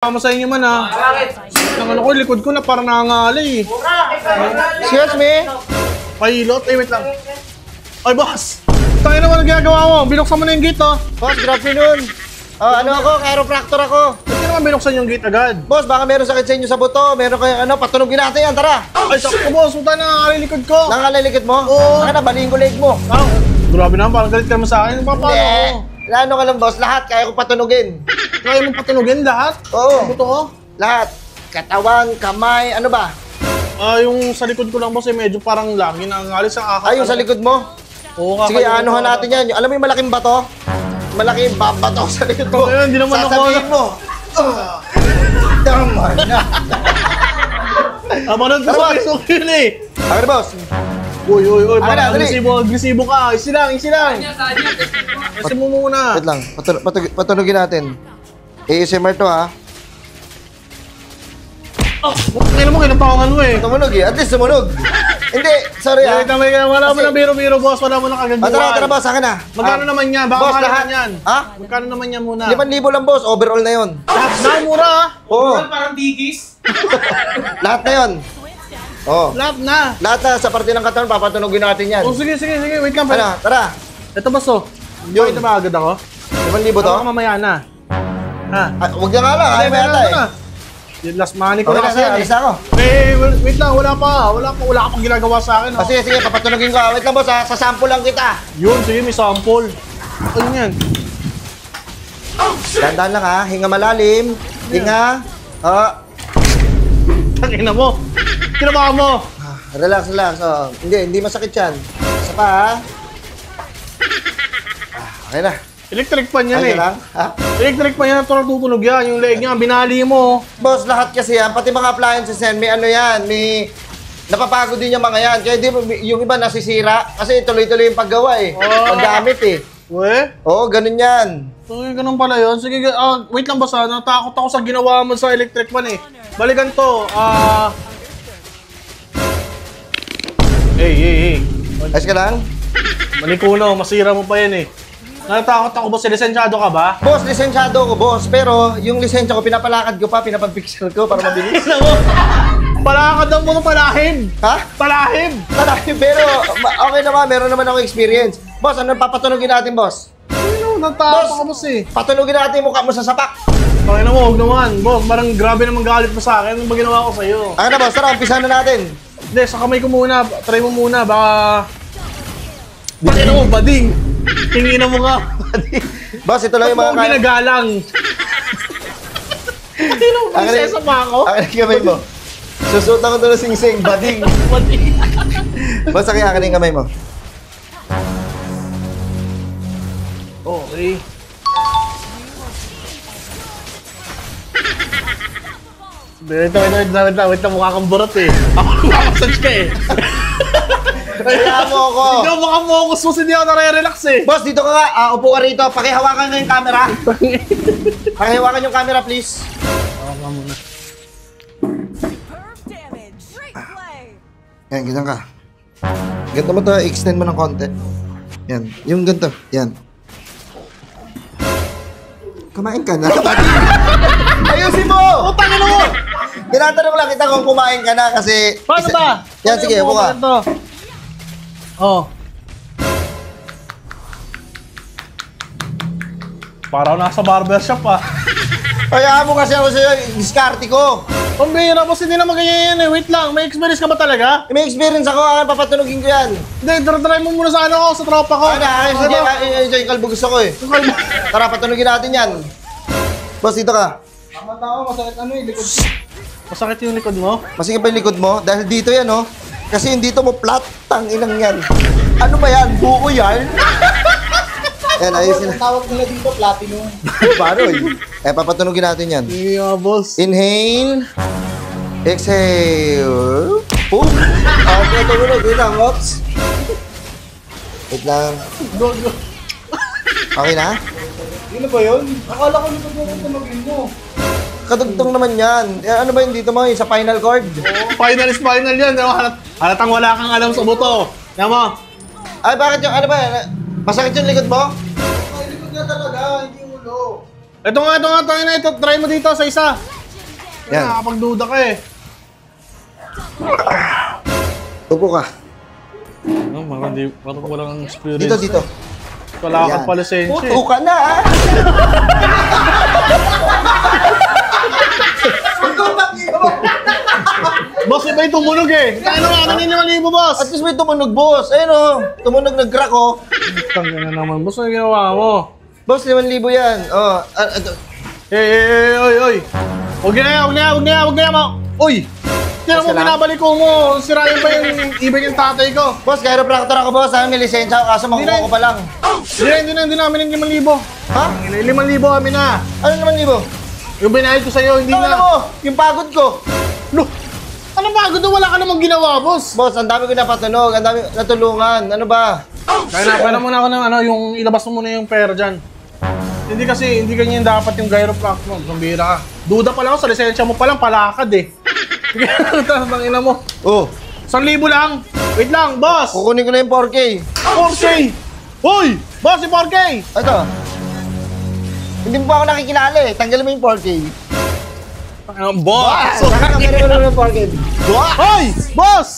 Tama sa inyo man ha. Ang ano ko, likod ko na parang nangangalay eh. Excuse me? Pilot? Eh, wait lang. Ay, boss! Tayo naman ang ginagawa mo. Binuksan mo na yung gate oh. Boss, good afternoon. Ano ako? Chiropractor ako. Ba't naman binuksan yung gate agad? Boss, baka meron sakit sa inyo sa buto. Meron kayong patunogin natin yan. Tara. Ay, sakto boss. Punta na nangangalay likod ko. Nakalilikit mo? Oo. Saka na, baliin ko leg mo. Ah, grabe naman. Parang galit ka naman sa akin. Paano ako? Ano ka lang, boss? Lahat kaya ko patunogin. Kaya mong patunogin lahat? Oo. Buto ko? Lahat. Katawan, kamay, ano ba? Yung sa likod ko lang boss eh, medyo parang lagi nangangalay sa Ay, yung sa likod mo? Oo, Sige, anuhan natin yan. Alam mo yung malaking bato? Malaking bato sa likod mo. Ayun, hindi naman ako. Sasabihin mo. Tama na. Tama na ito sa Facebook yun eh. Bakit, boss? Uy, Dali. agresibo ka. Easy lang. Kasi mo muna. Wait lang, patunogin natin. ASMR to ha. Oh, kailan mo kinatawangan mo eh. Tumunog eh, at least tumunog. Hindi, sorry ha. Wala mo na biro-biro boss, wala mo na kaganduan. Tara boss, akin na. Magkano naman yan? Baka boss, mahal lahat yan. Ha? Magkano naman yan muna? 5,000 lang boss, overall na yun. Lahat na, mura ah. Oo. Parang digis. Lahat na yun. Oo. Lahat na. Lahat na sa parte ng katawan, papatunogin natin yan. Oh, sige, wait lang. Ano, tara. Ito boss oh. Yun. Ito ba agad ako? 5,000 to? Baka mamaya na. Ha? Huwag na nga lang, ayaw mo yata eh. Yung last money ko Okay na na, kasi alis na ako. wait lang, wala ka pang ginagawa sa akin. Sige, papatunogin ko. Wait lang boss ha, sa sample lang kita. Yun, sige, may sample. Ano yan? Dandan lang ha, hinga malalim. Hinga. Tangina mo. Kinabahan mo. Relax. Hindi masakit yan. Isa pa ha. Okay na. Electric pan yan Okay eh. lang. Ha? Electric pan yan, ito natutunog yan. Yung leg niya, binali mo. Boss, lahat kasi yan, pati mga appliances yan, may ano yan, may napapagod din yung mga yan. Kaya di, yung iba nasisira, kasi tuloy-tuloy yung paggawa eh. Paggamit eh. We? Oo, ganun yan. So, ganun pala yun. Sige, wait lang ba sa, natakot ako sa ginawa mo sa electric pan eh. Balikan to, Hey. Ayos ka lang? Manikuno, masira mo pa yan eh. Natakot ako boss, lisensyado ka ba? Boss, lisensyado ko, boss. Pero yung lisensya ko, pinapalakad ko pa, pinapag-picture ko para mabilis. Ano mo? Palakad daw mo ng palahib. Ha? Palahib. Pero okay naman, meron naman ako experience. Boss, ano papatunogin natin, boss? Ano, natakot ako boss eh. Patunogin natin yung mukha mo sa sapak. Okay na mo, huwag naman. Boss, parang grabe naman galit mo sa akin. Ano ba ginawa ko sa'yo? Ano na, boss? Tara, umpisa na natin. Hindi, sa kamay ko muna. Try mo muna, baka... Bakit mo, bading? Tingin mo nga. Boss, ito lang yung mga Ba't mo ginagalang? Tingin mo, prinsesa pa ako? Akin ang kamay mo. Susutan ko doon ng sing-sing, bading. Bading. Boss, akin yung kamay mo. Okay. Wait lang, mukha kang burot eh. Ako nakakasage ka eh. Kaya mo ako. Hindi ako makafocus mo, hindi ako nare-relax eh. Boss, dito ka nga. Upo ka rito. Pakihawakan nga yung camera. Pakihawakan yung camera, please. Hawakan muna. Yan, ganyan ka. Ganito mo to, extend mo ng konti. Yan, yung ganito. Yan. Kumain ka na. Ayusin mo! Utang na mo! Tinatanong lang kita kung kumain ka na kasi... Paano ba? Yan, sige, upo ka. Oh. Parang nasa barbershop ah. Kaya mo kasi ako sa'yo, diskarte ko. Pambira, boss, hindi naman ganyan yan eh. Wait lang, may experience ka ba talaga? May experience ako, papatunogin ko yan. Hindi, try mo muna sa ano ko, sa tropa ko. Sige, yung kalbo gusto ko eh. Tara, patunogin natin yan. Boss, dito ka. Tama, masakit ano eh, likod. Masakit yung likod mo? Masakit pa yung likod mo? Dahil dito yan, oh. Kasi yung dito mo flat, tanginang yan. Ano ba yan? Buko yan? Yan, ayusin na. Tawag nila dito, platinum. Paano eh? Papatunogin natin yan. Hindi nga, boss. Inhale. Exhale. Boom! Okay, tumunog. Wait lang, oops. Wait lang. Go. Okay na? Ano ba yun? Akala ko nito mo tunogin mo. Kadugtong naman yan. Ano ba yun dito mo? Yung sa final chord? Final is final yan. Halatang wala kang alam sa buto. Yan mo. Ay, bakit yung ano ba? Masakit yung likod mo? Ay, likod nga talaga, hindi ulo. Ito nga, tayo na ito. Try mo dito sa isa. Yan. Nakakapagduda ka eh. Upo ka. No, parang walang experience. Dito. Wala ka Yan. pa lisensya eh. Upo ka na, ha? Boss, iba yung tumunog eh. Tayo na nga, kanina 5,000, boss. At least may tumunog, boss. Ayun, oh. Tumunog, nag-crack, oh. Tangin na naman, boss. Ano ginawa mo? Boss, 5,000 yan. Oh, Oy. Huwag na yan. Uy! Tira mo, Boss, binabalik ko mo. Sirayan pa yung ibig yung tatay ko. boss, chiropractor ako, boss. May lisensya ako, kaso makuha ko pa lang. Hindi namin yung 5,000. Ha? 5,000 kami na. Ano naman, Libo? Yung binayad ko sa'yo, hindi Ano na. mo? Yung pagod ko. No! Ano ba? Gusto wala ka namang ginawa, boss. Boss, ang dami ko napatunog, ang dami natulungan. Ano ba? Kaya na muna ako ng yung ilabas mo muna yung pera dyan. Hindi ganyan dapat yung gyropractor mo. Pambira ka. Duda pala ako sa lisensya mo palang palakad eh. Sige, tapos ina mo. Oh, 1,000 lang. Wait lang, boss. kukunin ko na yung 4K. 4K. Hoy! Boss, yung 4K. Ito. Hindi mo pa ako nakikilala eh. Tanggalin mo yung 4K. Boss! Tanggalin mo na yung 4K. Hoy! Boss!